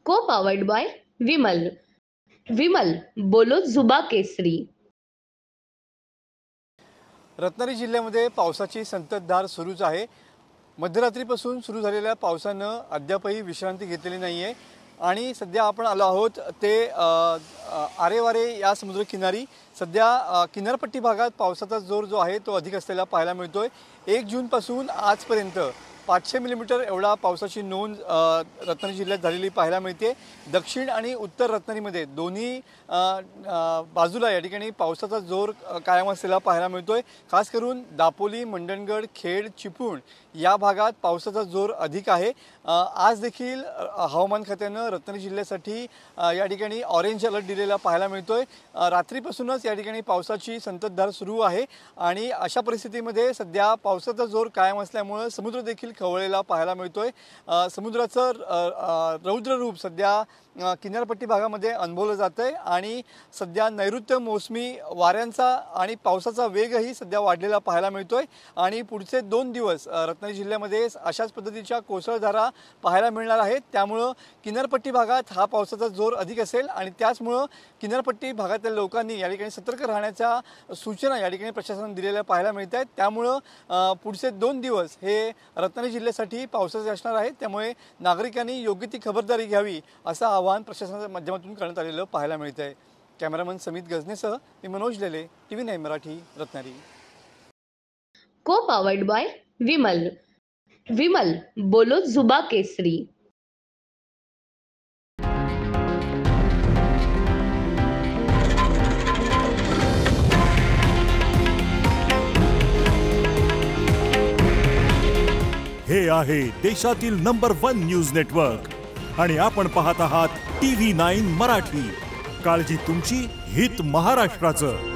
को powered by Vimal. Vimal बोलो जुबा केसरी. रत्नागिरी जिल्ह्यामध्ये पावसाची संततधार सुरूच आहे. मध्यरात्रीपासून सुरू झालेल्या पावसानं अद्यापही विश्रांती घेतलेली नाही आहे आणि सध्या आपण आलो आहोत ते आरेवारे या समुद्रकिनारी. सध्या किनारपट्टी भागात पावसाचा जोर जो आहे तो अधिक असलेला पाहायला मिळतोय. 1 जूनपासून आजपर्यंत 500 मिलीमीटर एवढा पावसाची नोंद रत्नागिरी जिल्ह्यात झालेली पाहायला मिळते. दक्षिण आणि उत्तर रत्नागिरीमध्ये दोन्ही बाजूला या ठिकाणी पावसाचा जोर कायम असलेला पाहायला मिळतोय. खास करून दापोली, मंडणगड, खेड, चिपळूण या भागात पावसाचा जोर अधिक आहे. आज देखील हवामान खात्यानं रत्नागिरी जिल्ह्यासाठी या ठिकाणी ऑरेंज अलर्ट दिलेला पाहायला मिळतोय. रात्रीपासूनच या ठिकाणी पावसाची संततधार सुरू आहे आणि अशा परिस्थितीमध्ये सध्या पावसाचा जोर कायम असल्यामुळे समुद्र देखील खवळलेला पाहायला मिळतोय. समुद्राचं रौद्र रूप सध्या किनारपट्टी भागामध्ये अनुभवलं जातंय आणि सध्या नैऋत्य मोसमी वाऱ्यांचा आणि पावसाचा वेगही सध्या वाढलेला पाहायला मिळतोय आणि पुढचे 2 दिवस रत्नागिरी जिल्ह्यामध्ये अशाच पद्धतीच्या कोसळधारा पाहायला मिळणार आहेत. त्यामुळं किनारपट्टी भागात हा पावसाचा जोर अधिक असेल आणि त्याचमुळं किनारपट्टी भागातील लोकांनी या ठिकाणी सतर्क राहण्याच्या सूचना या ठिकाणी प्रशासनाने दिलेल्या पाहायला मिळत आहेत. त्यामुळं पुढचे 2 दिवस हे रत्नागिरी जिल्ह्यासाठी पावसाचे असणार आहेत. त्यामुळे नागरिकांनी योग्य ती खबरदारी घ्यावी असं आवाहन प्रशासनाच्या माध्यमातून करण्यात आलेलं पाहायला मिळत आहे. कॅमेरामन समित गजनेसह मी मनोज लेले, TV9 मराठी, रत्नागिरी. को पावर्ड बाय विमल. विमल बोलो जुबा केसरी. हे आहे देशातील नंबर 1 न्यूज नेटवर्क आणि आपण पाहत आहात TV9 मराठी. काळजी तुमची, हित महाराष्ट्राचं.